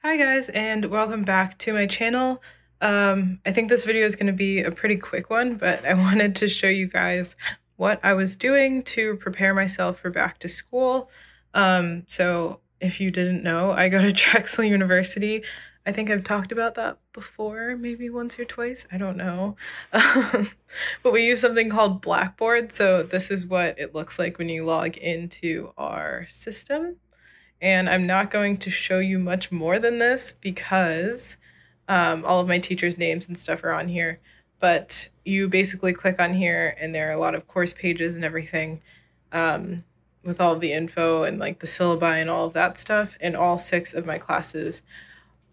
Hi guys, and welcome back to my channel. I think this video is going to be a pretty quick one, but I wanted to show you guys what I was doing to prepare myself for back to school. So if you didn't know, I go to Drexel University. I think I've talked about that before, maybe once or twice, I don't know. But we use something called Blackboard, so this is what it looks like when you log into our system. And I'm not going to show you much more than this because all of my teachers' names and stuff are on here. But you basically click on here and there are a lot of course pages and everything with all of the info and like the syllabi and all of that stuff. And all 6 of my classes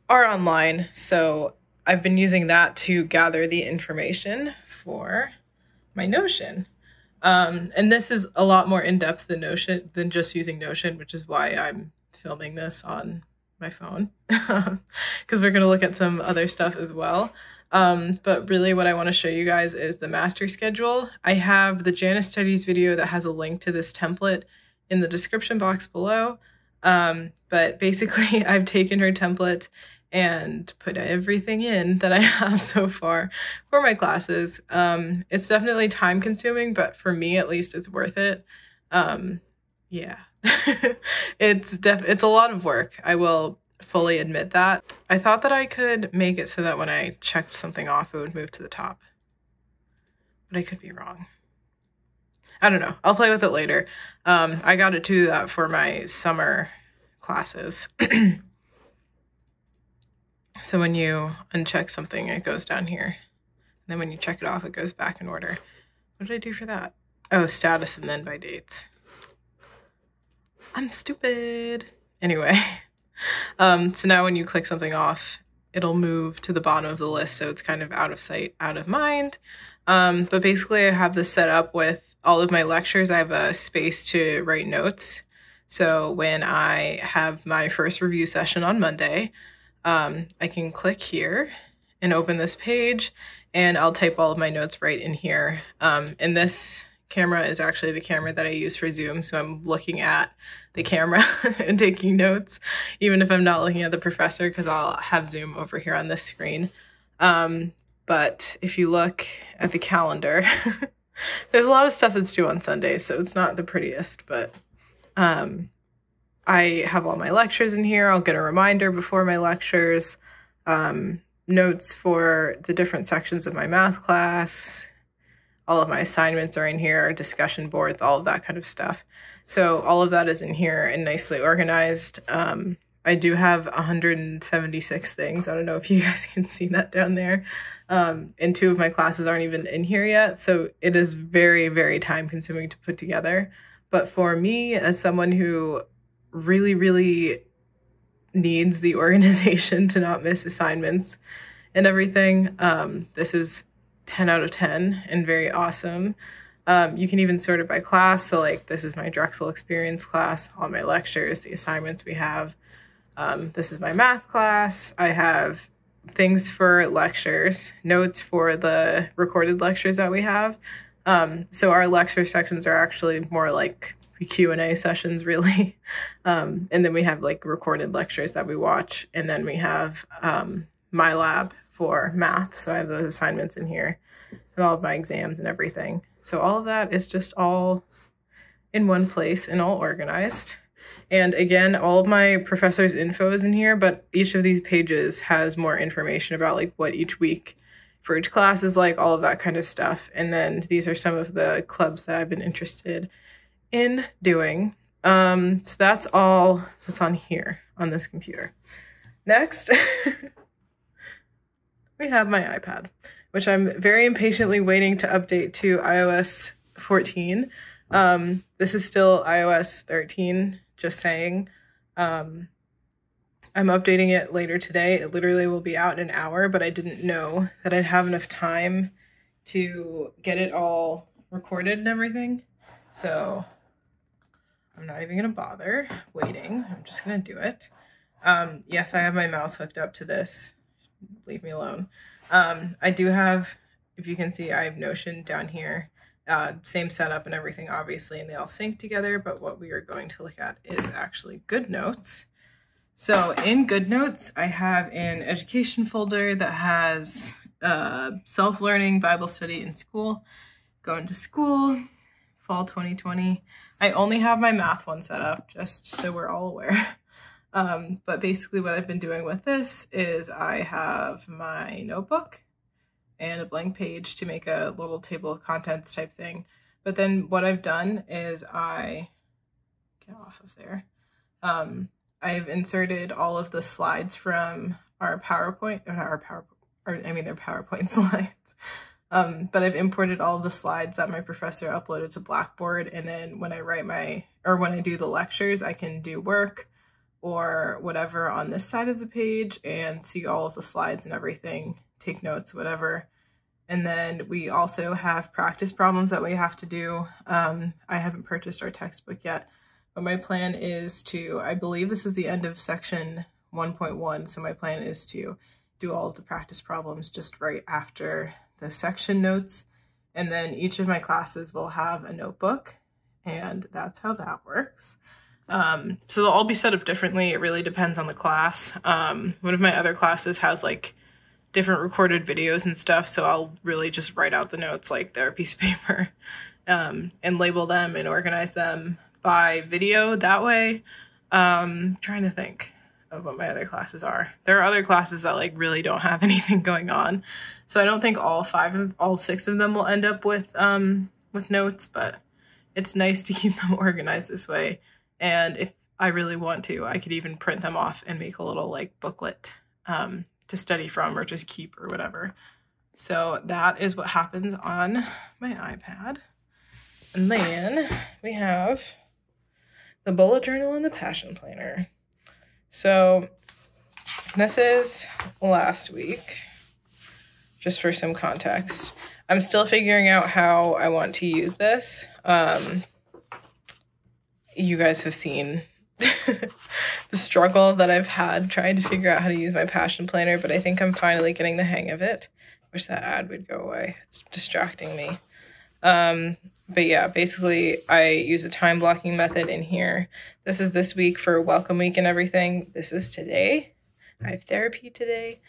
are online. So I've been using that to gather the information for my Notion. And this is a lot more in-depth than Notion, than just using Notion, which is why I'm filming this on my phone, because we're going to look at some other stuff as well. But really what I want to show you guys is the master schedule. I have the Janus Studies video that has a link to this template in the description box below. But basically I've taken her template and put everything in that I have so far for my classes. It's definitely time consuming, but for me at least it's worth it. Yeah. It's a lot of work. I will fully admit that. I thought that I could make it so that when I checked something off, it would move to the top, but I could be wrong. I don't know. I'll play with it later. I got it to do that for my summer classes. So when you uncheck something, it goes down here. And then when you check it off, it goes back in order. What did I do for that? Oh, status and then by dates. I'm stupid. Anyway, so now when you click something off, it'll move to the bottom of the list, so it's kind of out of sight, out of mind. But basically I have this set up with all of my lectures. I have a space to write notes. So when I have my first review session on Monday, I can click here and open this page and I'll type all of my notes right in here. And this camera is actually the camera that I use for Zoom, so I'm looking at the camera and taking notes, even if I'm not looking at the professor, because I'll have Zoom over here on this screen. But if you look at the calendar, there's a lot of stuff that's due on Sunday, so it's not the prettiest, but I have all my lectures in here. I'll get a reminder before my lectures, notes for the different sections of my math class. All of my assignments are in here, discussion boards, all of that kind of stuff. So all of that is in here and nicely organized. I do have 176 things. I don't know if you guys can see that down there. And 2 of my classes aren't even in here yet. So it is very, very time consuming to put together. But for me, as someone who really, really needs the organization to not miss assignments and everything, this is 10 out of 10 and very awesome. You can even sort it by class. So like this is my Drexel experience class, all my lectures, the assignments we have. This is my math class. I have things for lectures, notes for the recorded lectures that we have. So our lecture sections are actually more like Q&A sessions really. And then we have like recorded lectures that we watch. And then we have my lab for math. So I have those assignments in here and all of my exams and everything. So all of that is just all in one place and all organized. And again, all of my professor's info is in here, but each of these pages has more information about like what each week for each class is like, all of that kind of stuff. And then these are some of the clubs that I've been interested in doing. So that's all that's on here on this computer. Next, we have my iPad, which I'm very impatiently waiting to update to iOS 14. This is still iOS 13, just saying. I'm updating it later today. It literally will be out in an hour, but I didn't know that I'd have enough time to get it all recorded and everything. So I'm not even gonna bother waiting. I'm just gonna do it. Yes, I have my mouse hooked up to this. Leave me alone. I do have, if you can see, I have Notion down here. Same setup and everything, obviously, and they all sync together, but what we are going to look at is actually GoodNotes. So in GoodNotes, I have an education folder that has self-learning, Bible study in school, going to school, fall 2020. I only have my math one set up, just so we're all aware. But basically what I've been doing with this is I have my notebook and a blank page to make a little table of contents type thing. But then what I've done is get off of there. I've inserted all of the slides from our PowerPoint, they're PowerPoint slides. But I've imported all of the slides that my professor uploaded to Blackboard, and then when I when I do the lectures, I can do work or whatever on this side of the page and see all of the slides and everything, take notes, whatever. And then we also have practice problems that we have to do. I haven't purchased our textbook yet, but my plan is I believe this is the end of section 1.1, so my plan is to do all of the practice problems just right after the section notes. And then each of my classes will have a notebook, and that's how that works. So they'll all be set up differently. It really depends on the class. One of my other classes has like different recorded videos and stuff, so I'll really just write out the notes like they're a piece of paper, and label them and organize them by video that way. Trying to think of what my other classes are. There are other classes that like really don't have anything going on, so I don't think all 6 of them will end up with notes, but it's nice to keep them organized this way. And if I really want to, I could even print them off and make a little like booklet to study from or just keep or whatever. So that is what happens on my iPad. And then we have the bullet journal and the passion planner. So this is last week, just for some context. I'm still figuring out how I want to use this. You guys have seen the struggle that I've had trying to figure out how to use my passion planner, but I think I'm finally getting the hang of it. Wish that ad would go away. It's distracting me. But yeah, basically I use a time blocking method in here. This is this week for welcome week and everything. This is today. I have therapy today.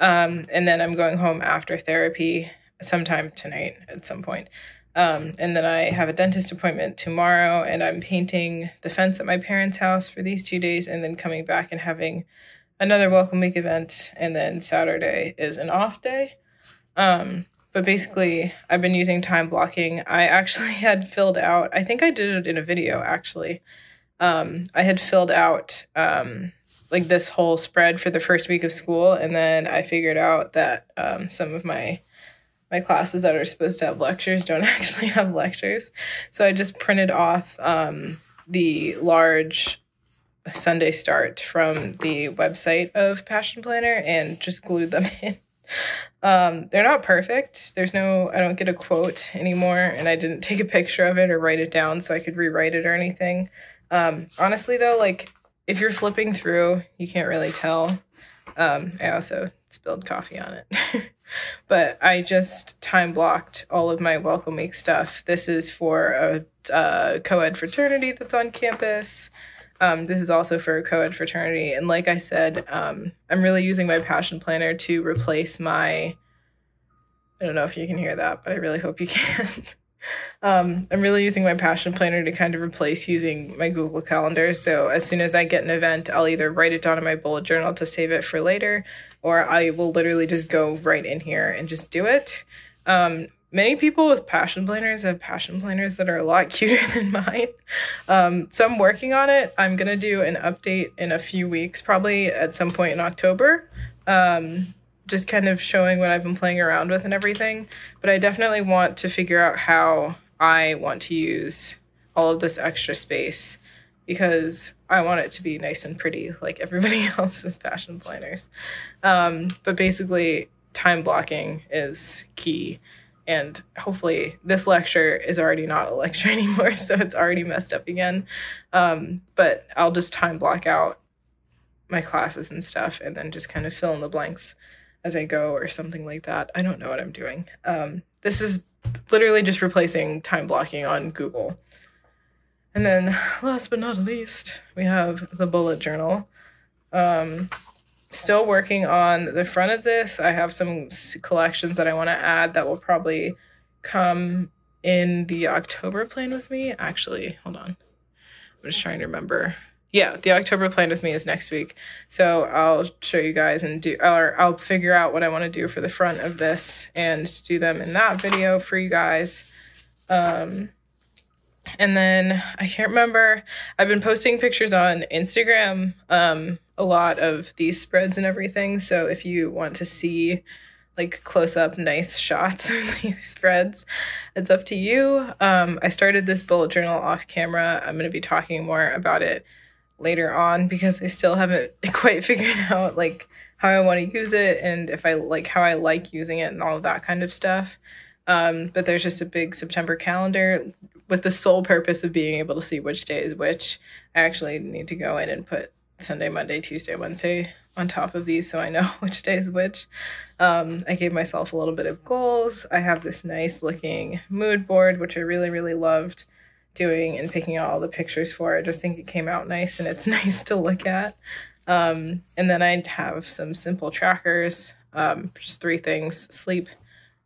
And then I'm going home after therapy sometime tonight at some point. And then I have a dentist appointment tomorrow, and I'm painting the fence at my parents' house for these 2 days, and then coming back and having another welcome week event. And then Saturday is an off day. But basically I've been using time blocking. I actually had filled out, I think I did it in a video actually. I had filled out, like this whole spread for the first week of school. And then I figured out that, some of my classes that are supposed to have lectures don't actually have lectures. So I just printed off the large Sunday start from the website of Passion Planner and just glued them in. They're not perfect. I don't get a quote anymore, and I didn't take a picture of it or write it down so I could rewrite it or anything. Honestly though, like if you're flipping through, you can't really tell. I also spilled coffee on it. But I just time blocked all of my welcome week stuff. This is for a co-ed fraternity that's on campus. This is also for a co-ed fraternity. And like I said, I'm really using my passion planner to replace I don't know if you can hear that, but I really hope you can. I'm really using my passion planner to kind of replace using my Google Calendar. So as soon as I get an event, I'll either write it down in my bullet journal to save it for later, or I will literally just go right in here and just do it. Many people with passion planners have passion planners that are a lot cuter than mine. So I'm working on it. I'm going to do an update in a few weeks, probably at some point in October. Just kind of showing what I've been playing around with and everything. But I definitely want to figure out how I want to use all of this extra space, because I want it to be nice and pretty like everybody else's passion planners. But basically, time blocking is key. And hopefully this lecture is already not a lecture anymore, so it's already messed up again. But I'll just time block out my classes and stuff and then just kind of fill in the blanks as I go or something like that. I don't know what I'm doing. This is literally just replacing time blocking on Google. And then last but not least, we have the bullet journal. Still working on the front of this. I have some collections that I want to add that will probably come in the October plan with me. Actually, hold on. I'm just trying to remember. Yeah, the October plan with me is next week. So I'll show you guys or I'll figure out what I want to do for the front of this and do them in that video for you guys. And then I can't remember. I've been posting pictures on Instagram, a lot of these spreads and everything. So if you want to see like close up nice shots of these spreads, it's up to you. I started this bullet journal off camera. I'm going to be talking more about it later on because I still haven't quite figured out like how I want to use it and if I like how I like using it and all of that kind of stuff. But there's just a big September calendar with the sole purpose of being able to see which day is which. I actually need to go in and put Sunday, Monday, Tuesday, Wednesday on top of these so I know which day is which. I gave myself a little bit of goals. I have this nice looking mood board, which I really, really loved doing and picking out all the pictures for. I just think it came out nice and it's nice to look at. And then I have some simple trackers, just 3 things: sleep,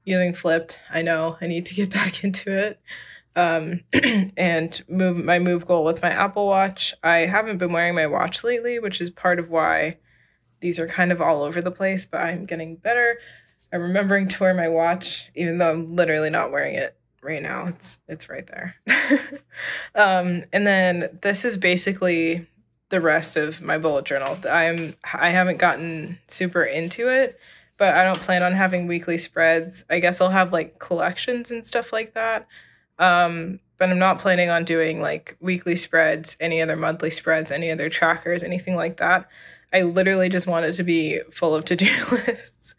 using Flipped. I know I need to get back into it. And move goal with my Apple Watch. I haven't been wearing my watch lately, which is part of why these are kind of all over the place, but I'm getting better. I'm remembering to wear my watch, even though I'm literally not wearing it right now. It's right there. And then this is basically the rest of my bullet journal. I haven't gotten super into it, but I don't plan on having weekly spreads. I guess I'll have like collections and stuff like that. But I'm not planning on doing like weekly spreads, any other monthly spreads, any other trackers, anything like that. I literally just want it to be full of to-do lists.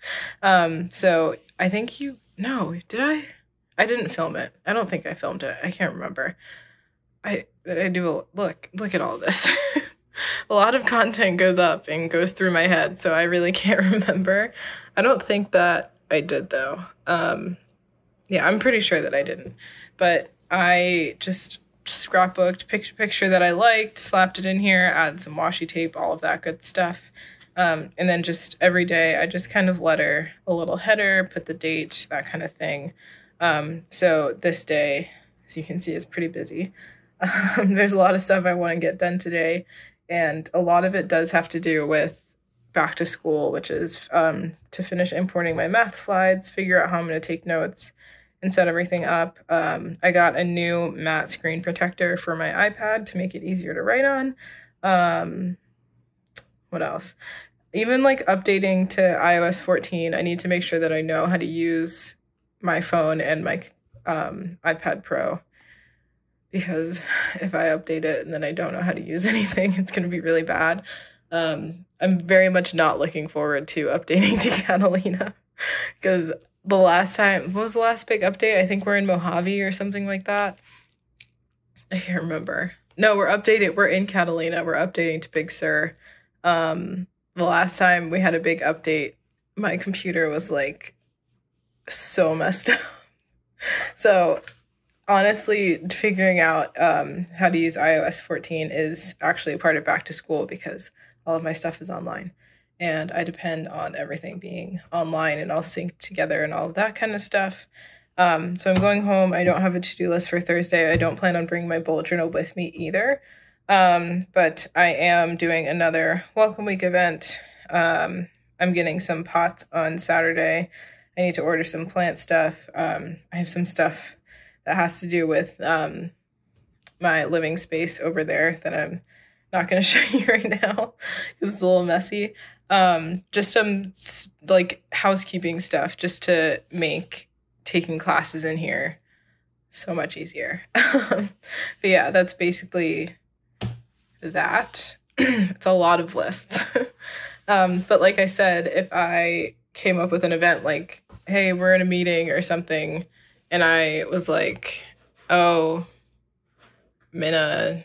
So I think did I? I didn't film it. I don't think I filmed it. I can't remember. I do look at all this. A lot of content goes up and goes through my head, so I really can't remember. I don't think that I did though. Yeah, I'm pretty sure that I didn't. But I just scrapbooked, picture that I liked, slapped it in here, added some washi tape, all of that good stuff. And then just every day I just kind of letter a little header, put the date, that kind of thing. So this day, as you can see, is pretty busy. There's a lot of stuff I want to get done today. And a lot of it does have to do with back to school, which is to finish importing my math slides, figure out how I'm going to take notes, and set everything up. I got a new matte screen protector for my iPad to make it easier to write on. What else? Even like updating to iOS 14, I need to make sure that I know how to use my phone and my iPad Pro. Because if I update it and then I don't know how to use anything, it's going to be really bad. I'm very much not looking forward to updating to Catalina. Because the last time, what was the last big update? I think we're in Mojave or something like that. I can't remember. No, we're in Catalina. We're updating to Big Sur. The last time we had a big update, my computer was like so messed up. So honestly, figuring out how to use iOS 14 is actually a part of back to school because all of my stuff is online. And I depend on everything being online and all synced together and all of that kind of stuff. So I'm going home. I don't have a to-do list for Thursday. I don't plan on bringing my bullet journal with me either. But I am doing another Welcome Week event. I'm getting some pots on Saturday. I need to order some plant stuff. I have some stuff that has to do with my living space over there that I'm not going to show you right now because it's a little messy. Just some like housekeeping stuff just to make taking classes in here so much easier. But yeah, that's basically that. It's a lot of lists. But like I said, if I came up with an event like, hey, we're in a meeting or something, and I was like, oh, Minna,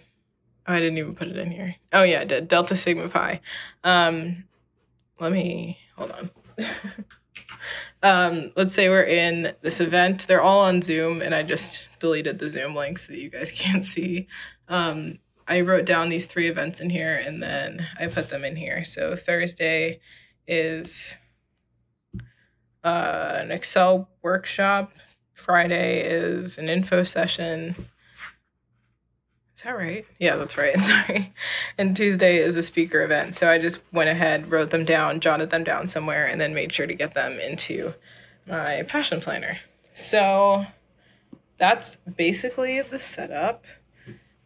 I didn't even put it in here. Oh yeah, I did. Delta Sigma Pi. Let me, hold on. Let's say we're in this event. They're all on Zoom, and I just deleted the Zoom link so that you guys can't see. I wrote down these 3 events in here and then I put them in here. So Thursday is an Excel workshop. Friday is an info session. Is that right? Yeah, that's right. Sorry. And Tuesday is a speaker event. So I just went ahead, wrote them down, jotted them down somewhere, and then made sure to get them into my passion planner. So that's basically the setup.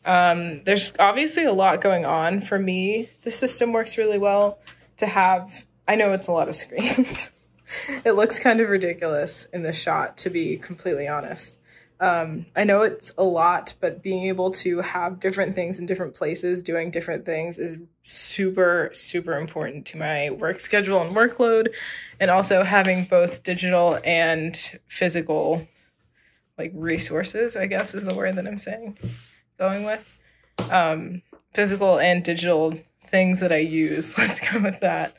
There's obviously a lot going on. For me, the system works really well to have. I know it's a lot of screens. It looks kind of ridiculous in this shot, to be completely honest. I know it's a lot, but being able to have different things in different places doing different things is super, super important to my work schedule and workload. And also having both digital and physical, like, resources, I guess is the word that I'm going with. Physical and digital things that I use, let's go with that,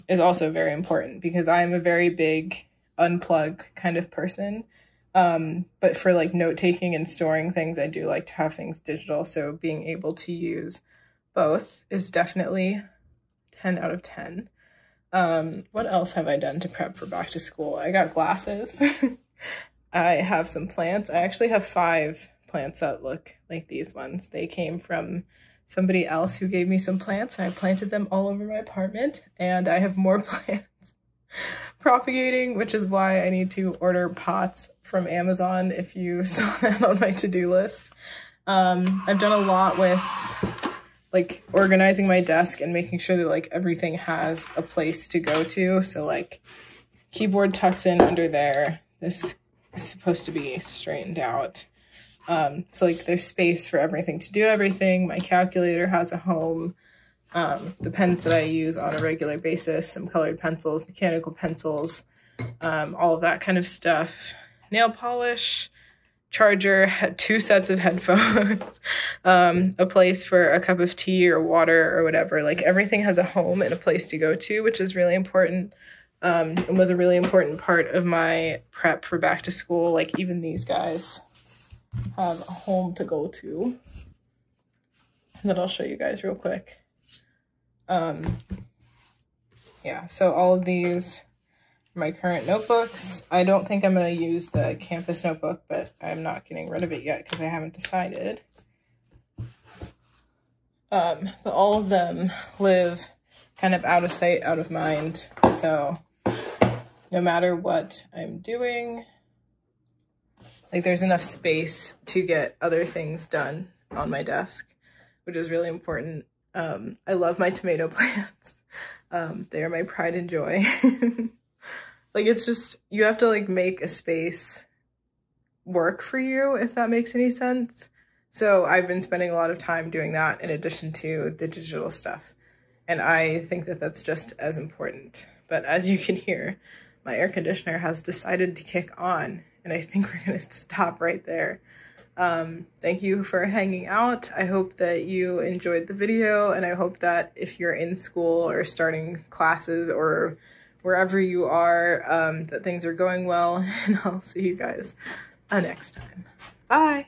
is also very important because I'm a very big unplug kind of person. But for like note taking and storing things, I do like to have things digital. So being able to use both is definitely 10 out of 10. What else have I done to prep for back to school? I got glasses. I have some plants. I actually have 5 plants that look like these ones. They came from somebody else who gave me some plants, and I planted them all over my apartment, and I have more plants propagating, which is why I need to order pots from Amazon if you saw that on my to-do list. I've done a lot with like organizing my desk and making sure that like everything has a place to go to. So like keyboard tucks in under there. This is supposed to be straightened out. So like there's space for everything to do everything. My calculator has a home. The pens that I use on a regular basis, some colored pencils, mechanical pencils, all of that kind of stuff. Nail polish, charger, 2 sets of headphones, a place for a cup of tea or water or whatever. Like everything has a home and a place to go to, which is really important. And was a really important part of my prep for back to school. Like even these guys have a home to go to that I'll show you guys real quick. Yeah, so all of these are my current notebooks. I don't think I'm going to use the campus notebook, but I'm not getting rid of it yet because I haven't decided. But all of them live kind of out of sight, out of mind. So no matter what I'm doing, like there's enough space to get other things done on my desk, which is really important. I love my tomato plants. They are my pride and joy. Like it's just, you have to like make a space work for you, if that makes any sense. So I've been spending a lot of time doing that in addition to the digital stuff. And I think that that's just as important. But as you can hear, my air conditioner has decided to kick on, and I think we're going to stop right there. Thank you for hanging out. I hope that you enjoyed the video, and I hope that if you're in school or starting classes or wherever you are, that things are going well, and I'll see you guys next time. Bye!